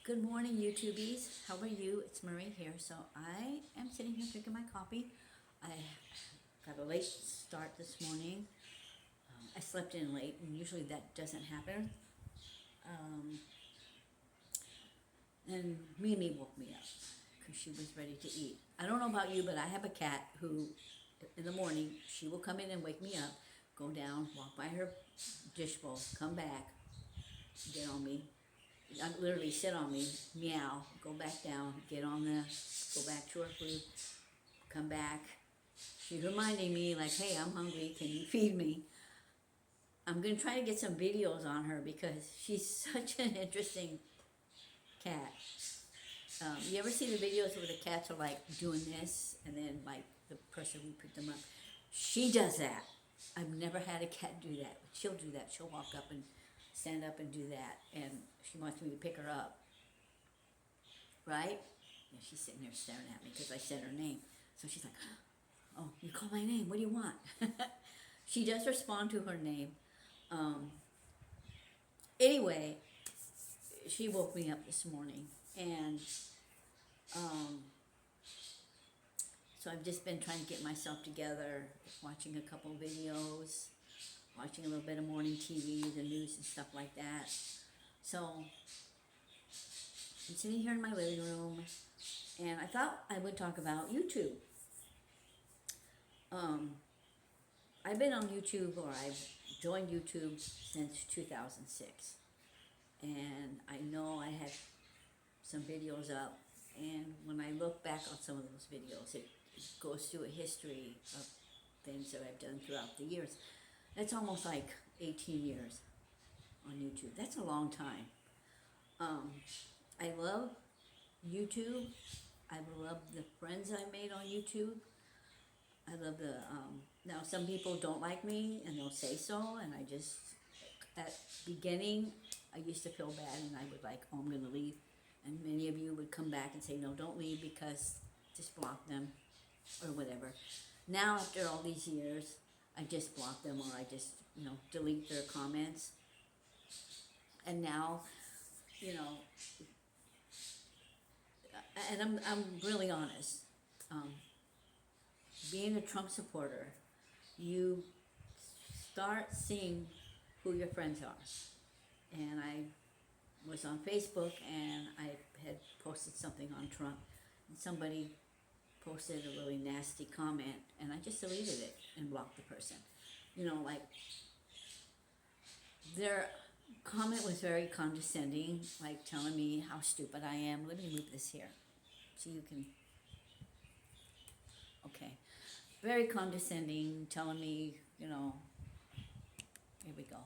Good morning, YouTubies. How are you? It's Marie here. So I am sitting here drinking my coffee. I got a late start this morning. I slept in late, and usually that doesn't happen. Um, and Mimi woke me up because she was ready to eat. I don't know about you, but I have a cat who, in the morning, she will come in and wake me up, go down, walk by her dish bowl, come back, get on me, literally sit on me, meow, go back down, go back to her food, come back. She's reminding me like, hey, I'm hungry, can you feed me? I'm gonna try to get some videos on her because she's such an interesting cat. You ever see the videos where the cats are like doing this and then like the person who picked them up? She does that. I've never had a cat do that. But she'll do that. She'll walk up and stand up and do that, and she wants me to pick her up. Right? And she's sitting there staring at me because I said her name. So she's like, oh, you call my name. What do you want? She does respond to her name. Anyway, she woke me up this morning, and so I've just been trying to get myself together, watching a couple videos, watching a little bit of morning TV, the news and stuff like that. So I'm sitting here in my living room, and I thought I would talk about YouTube. I've been on YouTube, or I've joined YouTube since 2006, and I know I had some videos up, and when I look back on some of those videos, it goes through a history of things that I've done throughout the years. That's almost like 18 years on YouTube. That's a long time. I love YouTube. I love the friends I made on YouTube. I love now some people don't like me and they'll say so, and at beginning, I used to feel bad and I would like, oh, I'm gonna leave. And many of you would come back and say, no, don't leave, because just block them or whatever. Now, after all these years, I just block them, or I just, delete their comments. And now, and I'm really honest. Being a Trump supporter, you start seeing who your friends are. And I was on Facebook, and I had posted something on Trump, and somebody posted a really nasty comment, and I just deleted it and blocked the person. Their comment was very condescending, like telling me how stupid I am. Let me move this here so you can, okay. Very condescending, telling me, here we go.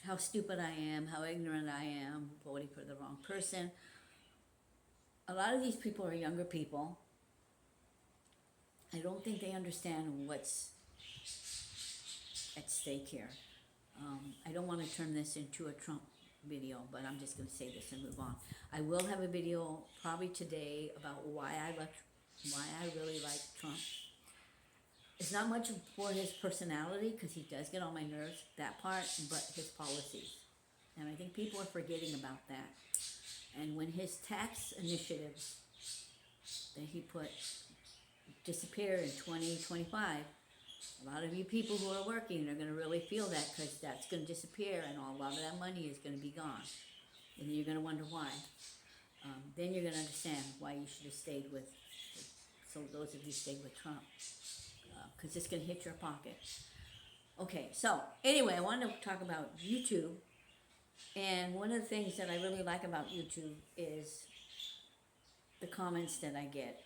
How stupid I am, how ignorant I am, voting for the wrong person. A lot of these people are younger people. I don't think they understand what's at stake here. I don't want to turn this into a Trump video, but I'm just going to say this and move on. I will have a video probably today about why I really like Trump. It's not much for his personality, because he does get on my nerves, that part, but his policies. And I think people are forgetting about that. And when his tax initiatives that he put disappear in 2025, a lot of you people who are working are going to really feel that, because that's going to disappear, and a lot of that money is going to be gone. And you're going to wonder why. Then you're going to understand why you should have stayed with, so those of you stayed with Trump, because it's going to hit your pocket. Okay, so anyway, I wanted to talk about YouTube. And one of the things that I really like about YouTube is the comments that I get.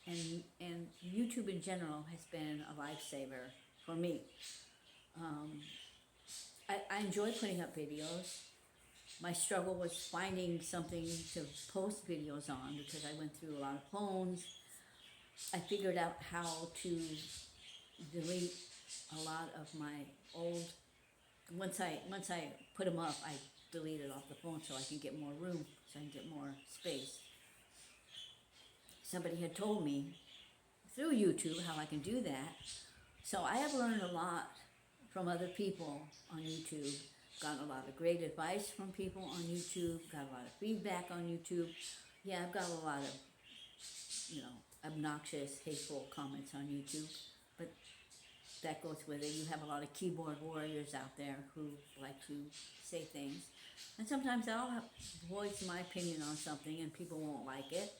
And YouTube in general has been a lifesaver for me. I enjoy putting up videos. My struggle was finding something to post videos on, because I went through a lot of phones. I figured out how to delete a lot of my old, once I put them up, I deleted off the phone so I can get more room, so I can get more space. Somebody had told me through YouTube how I can do that. So I have learned a lot from other people on YouTube gotten a lot of great advice from people on YouTube, got a lot of feedback on YouTube. Yeah, I've got a lot of, obnoxious, hateful comments on YouTube, but that goes with it. You have a lot of keyboard warriors out there who like to say things. And sometimes I'll voice my opinion on something and people won't like it.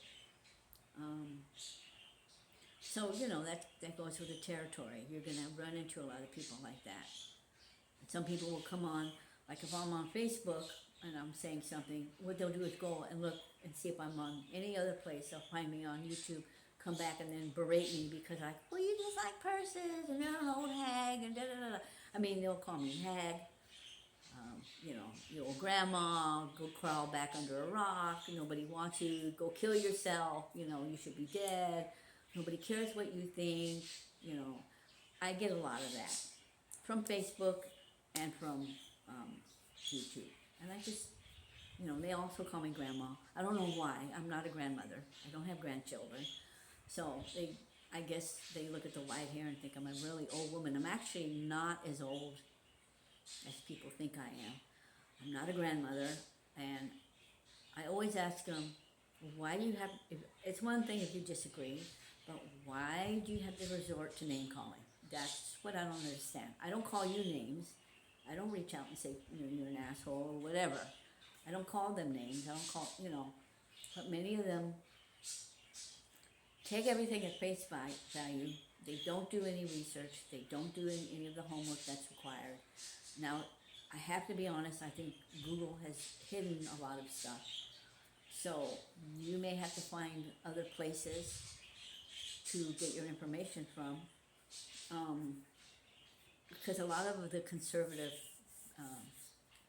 So, that goes with the territory. You're going to run into a lot of people like that. Some people will come on, like if I'm on Facebook and I'm saying something, what they'll do is go and look and see if I'm on any other place. They'll find me on YouTube, come back and then berate me because well, you just like purses and you're an old hag and da da da. I mean, they'll call me hag. Your old grandma, go crawl back under a rock, nobody wants you, go kill yourself, you should be dead, nobody cares what you think, I get a lot of that from Facebook and from YouTube. And I just, they also call me grandma. I don't know why, I'm not a grandmother, I don't have grandchildren, so I guess they look at the white hair and think I'm a really old woman. I'm actually not as old as people think I am. I'm not a grandmother, and I always ask them, why do you have, it's one thing if you disagree, but why do you have to resort to name calling? That's what I don't understand. I don't call you names. I don't reach out and say, you're an asshole or whatever. I don't call them names. I don't call, but many of them take everything at face value. They don't do any research. They don't do any of the homework that's required. Now, I have to be honest, I think Google has hidden a lot of stuff. So you may have to find other places to get your information from. Because a lot of the conservative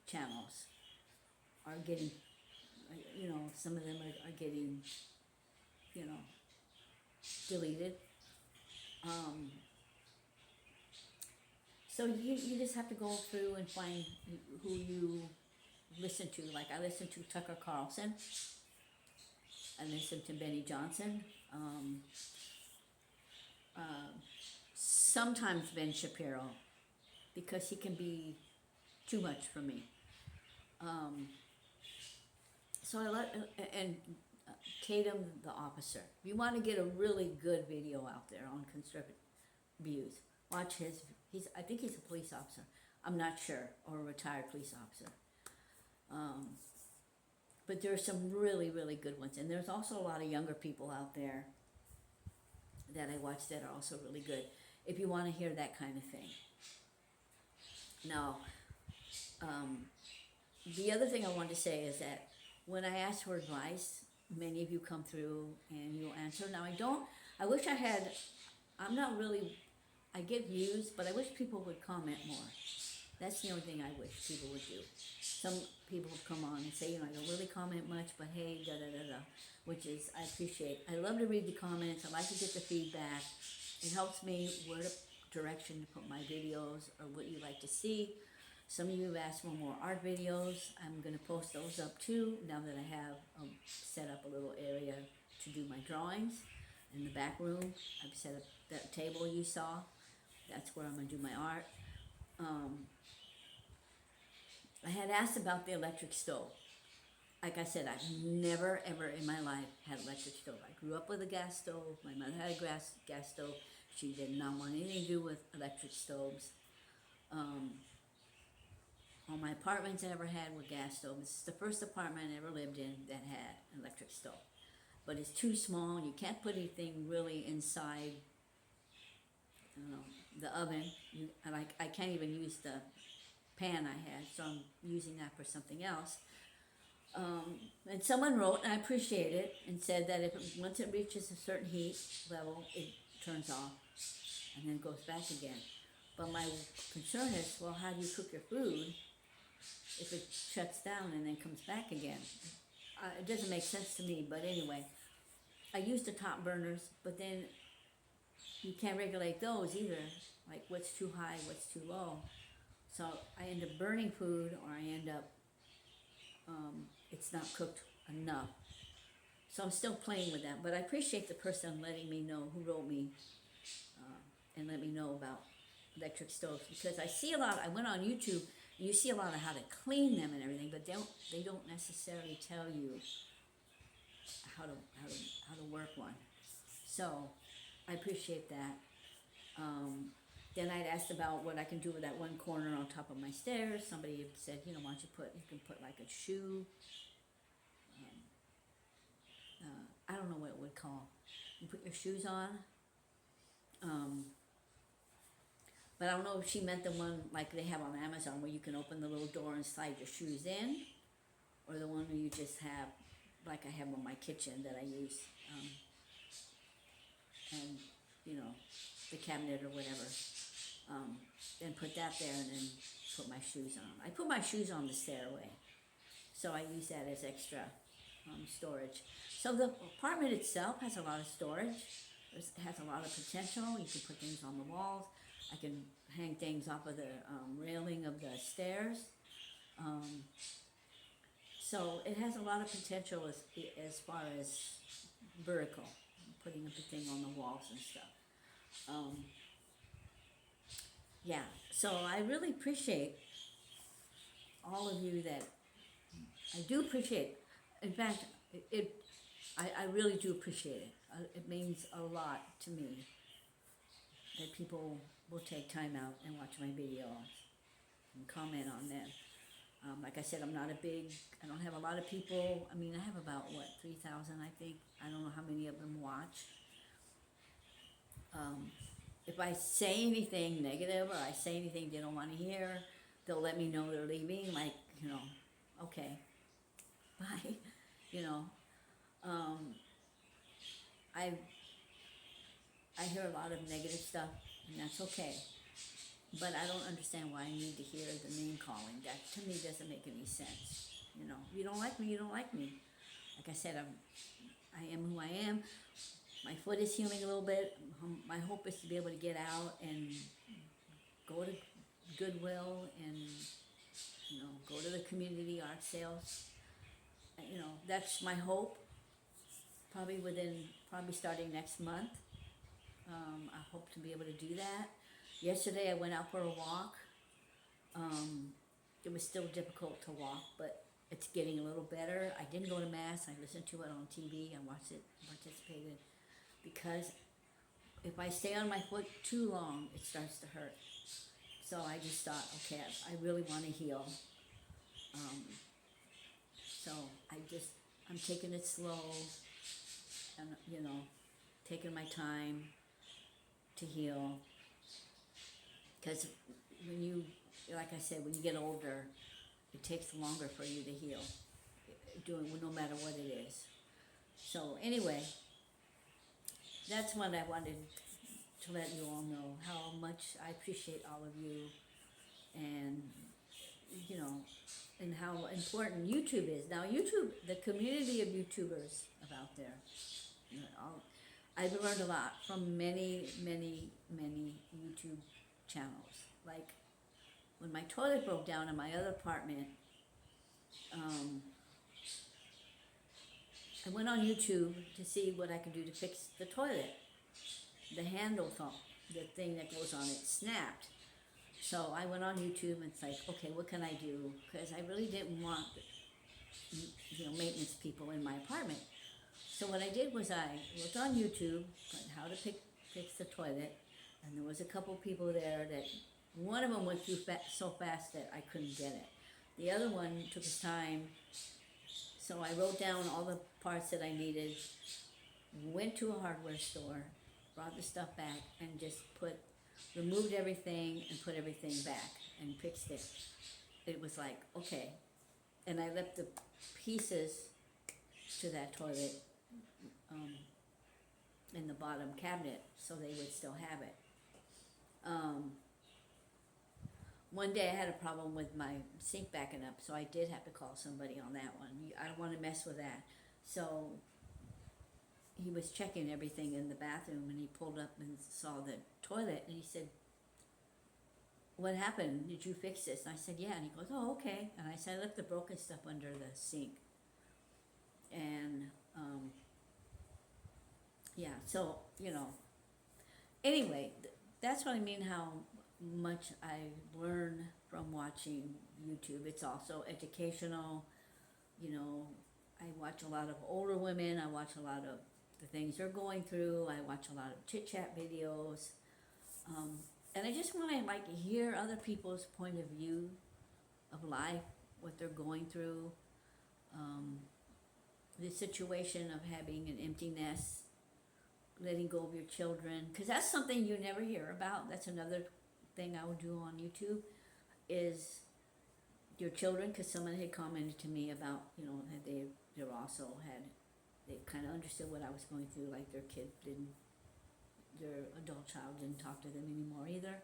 channels are getting, some of them are getting, deleted. So you just have to go through and find who you listen to. Like I listen to Tucker Carlson. I listen to Benny Johnson. Sometimes Ben Shapiro, because he can be too much for me. So I let, and Tatum the Officer. If you want to get a really good video out there on conservative views, watch his. I think he's a police officer. I'm not sure, or a retired police officer. But there are some really, really good ones. And there's also a lot of younger people out there that I watch that are also really good, if you want to hear that kind of thing. Now, the other thing I want to say is that when I ask for advice, many of you come through and you'll answer. Now, I wish I'm not really, I get views, but I wish people would comment more. That's the only thing I wish people would do. Some people have come on and say, I don't really comment much, but hey, da-da-da-da, which is, I appreciate. I love to read the comments. I like to get the feedback. It helps me where direction to put my videos or what you like to see. Some of you have asked for more art videos. I'm going to post those up too, now that I have set up a little area to do my drawings. In the back room, I've set up that table you saw. That's where I'm going to do my art. I had asked about the electric stove. Like I said, I've never, ever in my life had an electric stove. I grew up with a gas stove. My mother had a gas stove. She did not want anything to do with electric stoves. All my apartments I ever had were gas stoves. This is the first apartment I ever lived in that had an electric stove. But it's too small, and you can't put anything really inside the oven. I can't even use the pan I had, so I'm using that for something else. And someone wrote, and I appreciate it, and said that once it reaches a certain heat level, it turns off and then goes back again. But my concern is, well, how do you cook your food if it shuts down and then comes back again? It doesn't make sense to me, but anyway, I use the top burners, but then you can't regulate those either, like what's too high, what's too low. So I end up burning food, or I end up, it's not cooked enough. So I'm still playing with that, but I appreciate the person letting me know, who wrote me, and let me know about electric stoves, because I see a lot. I went on YouTube You see a lot of how to clean them and everything, but they don't necessarily tell you how to how to how to work one. So I appreciate that. Then I'd asked about what I can do with that one corner on top of my stairs. Somebody had said, you know, why don't you can put like a shoe, I don't know what it would call. You put your shoes on. Um, but I don't know if she meant the one like they have on Amazon where you can open the little door and slide your shoes in, or the one where you just have, like I have on my kitchen that I use, and you know, the cabinet or whatever. Then put that there and then put my shoes on. I put my shoes on the stairway, so I use that as extra storage. So the apartment itself has a lot of storage. It has a lot of potential. You can put things on the walls. I can hang things off of the railing of the stairs. So it has a lot of potential as far as vertical, putting a thing on the walls and stuff. Yeah, so I really appreciate all of you that, I do appreciate, in fact, I really do appreciate it. It means a lot to me that people will take time out and watch my videos and comment on them. Like I said, I don't have a lot of people. I mean, I have about, 3,000, I think. I don't know how many of them watch. If I say anything negative or I say anything they don't want to hear, they'll let me know they're leaving, like, you know, okay, bye, you know. I hear a lot of negative stuff, and that's okay. But I don't understand why I need to hear the name calling. That to me doesn't make any sense. You know, you don't like me, you don't like me. Like I said, I am who I am. My foot is healing a little bit. My hope is to be able to get out and go to Goodwill and, you know, go to the community art sales. You know, that's my hope. Probably starting next month. I hope to be able to do that. Yesterday I went out for a walk. It was still difficult to walk, but it's getting a little better. I didn't go to Mass. I listened to it on TV. I watched it, participated. Because if I stay on my foot too long, it starts to hurt. So I just thought, okay, I really want to heal. So I'm taking it slow and, you know, taking my time to heal. Because like I said, when you get older, it takes longer for you to heal, no matter what it is. So anyway, that's what I wanted to let you all know, how much I appreciate all of you, and, you know, and how important YouTube is. Now YouTube, the community of YouTubers out there, you know, I've learned a lot from many, many, many YouTube channels. Like when my toilet broke down in my other apartment, I went on YouTube to see what I could do to fix the toilet. The handle the thing that goes on it, snapped. So I went on YouTube and it's like, okay, what can I do? Because I really didn't want, you know, maintenance people in my apartment. So what I did was I looked on YouTube on how to fix the toilet, and there was a couple people there that, one of them went through so fast that I couldn't get it. The other one took his time, so I wrote down all the parts that I needed, went to a hardware store, brought the stuff back, and just removed everything and put everything back and fixed it. It was like, okay. And I left the pieces to that toilet in the bottom cabinet so they would still have it. One day I had a problem with my sink backing up, so I did have to call somebody on that one. I don't want to mess with that. So he was checking everything in the bathroom, and he pulled up and saw the toilet, and he said, "What happened? Did you fix this?" And I said, "Yeah." And he goes, "Oh, okay." And I said, "I left the broken stuff under the sink." And yeah, so, you know, anyway, that's what I mean, how much I learn from watching YouTube. It's also educational. You know, I watch a lot of older women. I watch a lot of the things they're going through. I watch a lot of chit chat videos. And I just want to like hear other people's point of view of life, what they're going through, the situation of having an empty nest, letting go of your children, because that's something you never hear about. That's another thing I will do on YouTube is your children, because someone had commented to me about, you know, that they also had, they kind of understood what I was going through, like their kid didn't, their adult child didn't talk to them anymore either.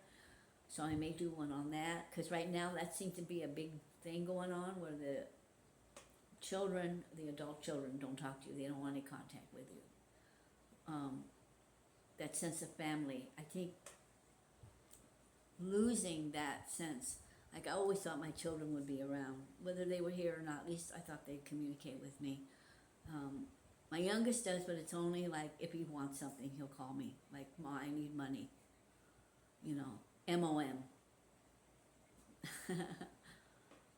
So I may do one on that, because right now that seems to be a big thing going on where the children, the adult children don't talk to you, they don't want any contact with you. That sense of family, I think losing that sense, like I always thought my children would be around, whether they were here or not, at least I thought they'd communicate with me. My youngest does, but it's only like if he wants something, he'll call me, like, Ma, I need money, you know, MOM,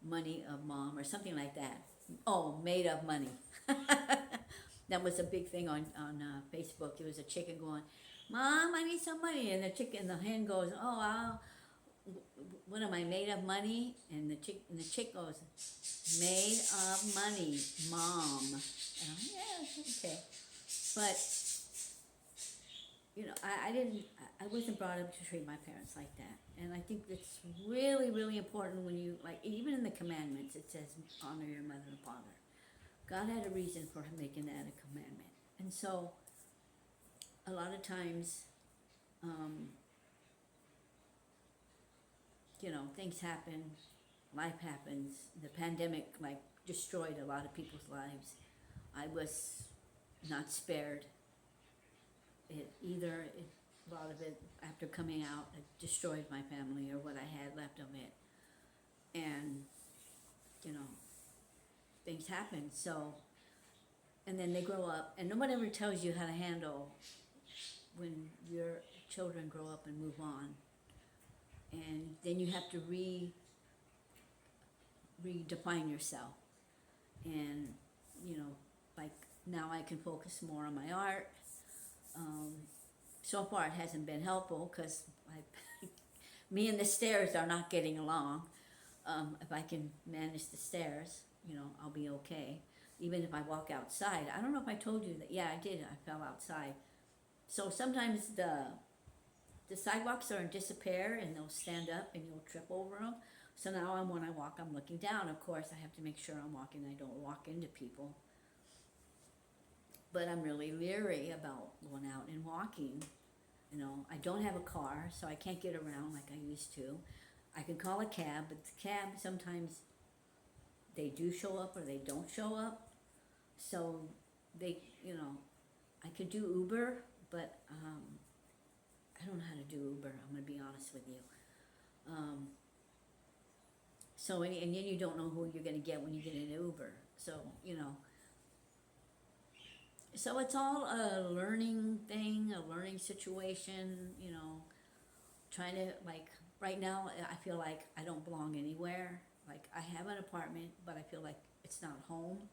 money of mom, or something like that. Oh, made of money. That was a big thing on Facebook. There was a chicken going, Mom, I need some money, and the hen goes, oh, what am I, made of money? And the chick goes, made of money, Mom. And I'm, yeah, okay. But you know, I wasn't brought up to treat my parents like that. And I think it's really, really important when you, like, even in the commandments, it says, honor your mother and father. God had a reason for making that a commandment. And so, a lot of times, you know, things happen, life happens. The pandemic, like, destroyed a lot of people's lives. I was not spared. A lot of it, after coming out, it destroyed my family or what I had left of it. And, you know, things happen. So, and then they grow up, and nobody ever tells you how to handle when your children grow up and move on. And then you have to redefine yourself. And, you know, like now I can focus more on my art. So far it hasn't been helpful because me and the stairs are not getting along. If I can manage the stairs, you know, I'll be okay. Even if I walk outside, I don't know if I told you that. Yeah, I did. I fell outside. So sometimes the sidewalks are in disrepair and they'll stand up and you'll trip over them. So now when I walk, I'm looking down. Of course, I have to make sure I'm walking. I don't walk into people. But I'm really leery about going out and walking. You know, I don't have a car, so I can't get around like I used to. I can call a cab, but the cab sometimes they do show up or they don't show up. So they, you know, I could do Uber, but I don't know how to do Uber. I'm gonna be honest with you. So and then you don't know who you're gonna get when you get in an Uber. So you know. So it's all a learning thing, a learning situation, you know, trying to, like, right now I feel like I don't belong anywhere. Like, I have an apartment, but I feel like it's not home.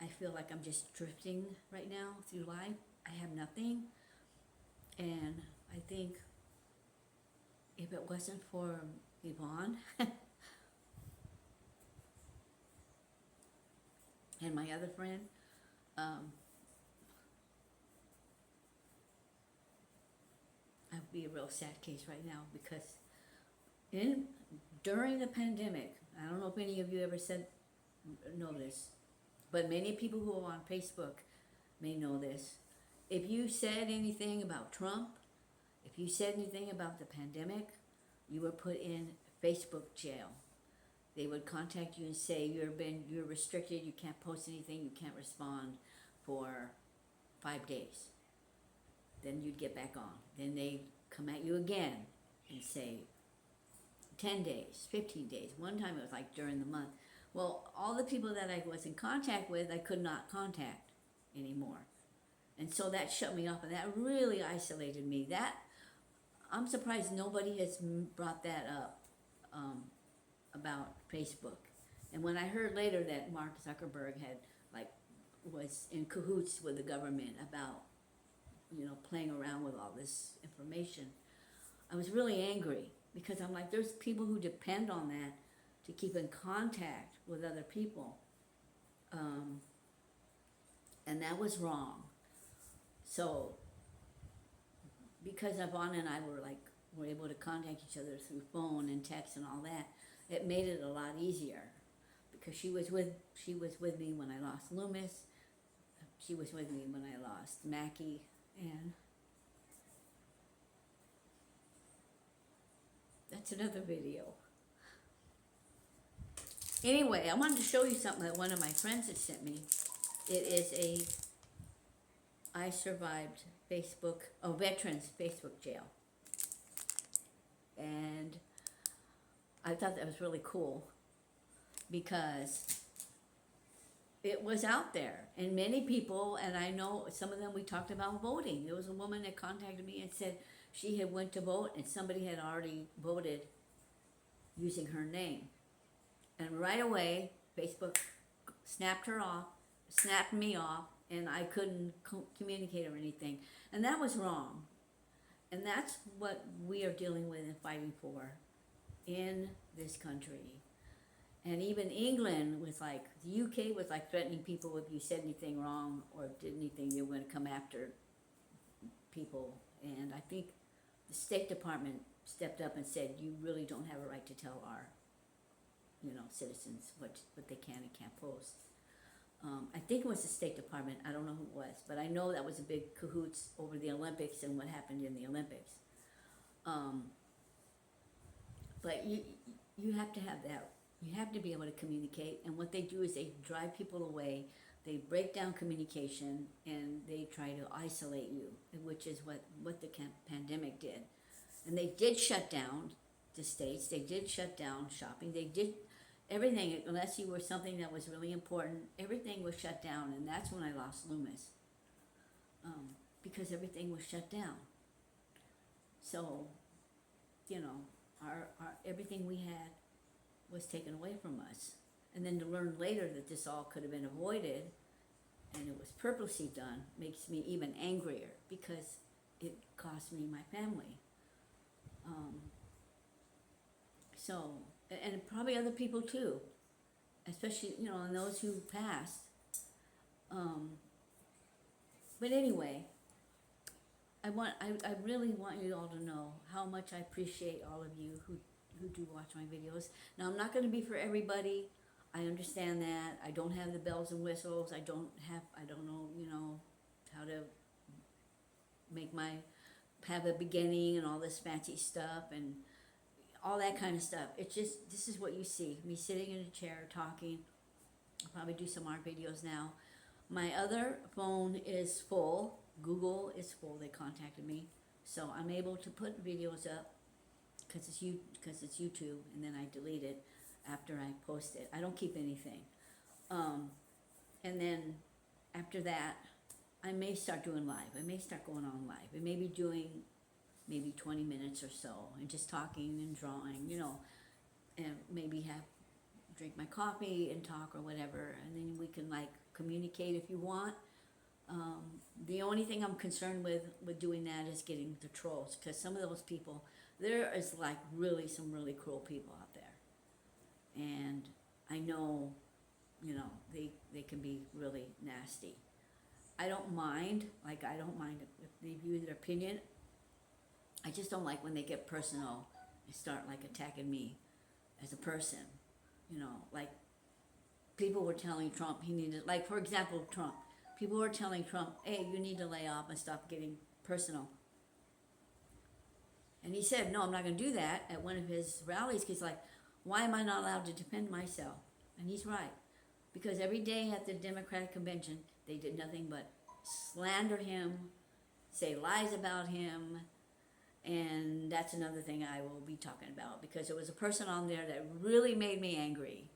I feel like I'm just drifting right now through life. I have nothing. And I think if it wasn't for Yvonne and my other friend, I'd be a real sad case right now because during the pandemic, I don't know if any of you ever know this, but many people who are on Facebook may know this. If you said anything about Trump, if you said anything about the pandemic, you were put in Facebook jail. They would contact you and say you're restricted, you can't post anything, you can't respond for 5 days. Then you'd get back on. Then they'd come at you again and say 10 days, 15 days. One time it was like during the month. Well, all the people that I was in contact with, I could not contact anymore. And so that shut me off, and that really isolated me. I'm surprised nobody has brought that up about Facebook. And when I heard later that Mark Zuckerberg had, like, was in cahoots with the government about, playing around with all this information, I was really angry because I'm like, there's people who depend on that to keep in contact with other people. And that was wrong. So, because Ivana and I were able to contact each other through phone and text and all that, it made it a lot easier. Because she was with me when I lost Loomis. She was with me when I lost Mackie, and that's another video. Anyway, I wanted to show you something that one of my friends had sent me. It is I survived veterans Facebook jail. And I thought that was really cool because it was out there, and many people, and I know some of them, we talked about voting. There was a woman that contacted me and said she had went to vote and somebody had already voted using her name. And right away, Facebook snapped me off, and I couldn't communicate or anything. And that was wrong. And that's what we are dealing with and fighting for in this country. And even England was like, the UK was like threatening people if you said anything wrong or did anything, they were going to come after people. And I think the State Department stepped up and said, you really don't have a right to tell our, citizens what they can and can't post. I think it was the State Department, I don't know who it was, but I know that was a big cahoots over the Olympics and what happened in the Olympics. But you have to have that. You have to be able to communicate, and what they do is they drive people away, they break down communication, and they try to isolate you, which is what the pandemic did. And they did shut down the states, they did shut down shopping, they did everything, unless you were something that was really important, everything was shut down, and that's when I lost Loomis. Because everything was shut down. So, our everything we had was taken away from us. And then to learn later that this all could have been avoided and it was purposely done makes me even angrier because it cost me my family. And probably other people too, especially, and those who passed. But anyway, I really want you all to know how much I appreciate all of you who do watch my videos. Now, I'm not going to be for everybody. I understand that. I don't have the bells and whistles. I don't know, how to have a beginning and all this fancy stuff and all that kind of stuff. It's just, this is what you see. Me sitting in a chair talking. I'll probably do some more videos now. My other phone is full. Google is full. They contacted me. So I'm able to put videos up because it's YouTube, and then I delete it after I post it. I don't keep anything. And then after that, I may start doing live. I may start going on live. I may be doing maybe 20 minutes or so and just talking and drawing, and maybe drink my coffee and talk or whatever, and then we can communicate if you want. The only thing I'm concerned with doing that is getting the trolls, because some of those people, there is really some really cruel people out there, and I know, they can be really nasty. I don't mind if they view their opinion. I just don't like when they get personal and start attacking me as a person. People were telling Trump he needed, for example, Trump. People were telling Trump, hey, you need to lay off and stop getting personal. And he said, no, I'm not going to do that at one of his rallies. He's like, why am I not allowed to defend myself? And he's right. Because every day at the Democratic convention, they did nothing but slander him, say lies about him, and that's another thing I will be talking about, because there was a person on there that really made me angry.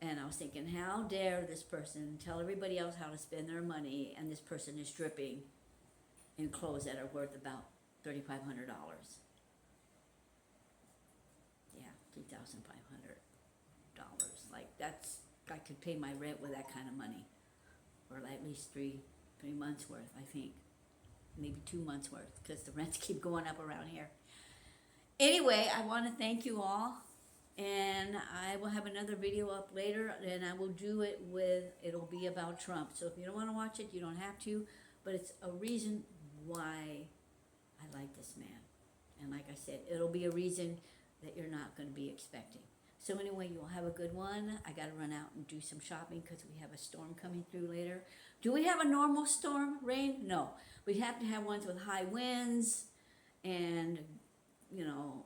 And I was thinking, how dare this person tell everybody else how to spend their money, and this person is dripping in clothes that are worth about $3,500. Yeah, $3,500. I could pay my rent with that kind of money, or at least three months worth, I think, maybe 2 months worth, because the rents keep going up around here. Anyway, I want to thank you all, and I will have another video up later, and I will do it it'll be about Trump. So if you don't want to watch it, you don't have to, but it's a reason why I like this man. And like I said, it'll be a reason that you're not going to be expecting. So anyway, you'll have a good one. I got to run out and do some shopping because we have a storm coming through later. Do we have a normal storm, rain? No. We have to have ones with high winds, and, you know,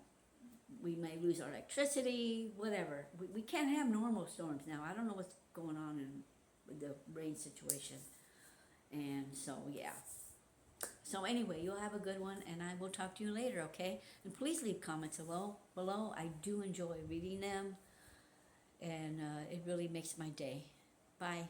we may lose our electricity, whatever. We can't have normal storms now. I don't know what's going on with the rain situation. And so, yeah. So anyway, you'll have a good one, and I will talk to you later, okay? And please leave comments below. I do enjoy reading them, and it really makes my day. Bye.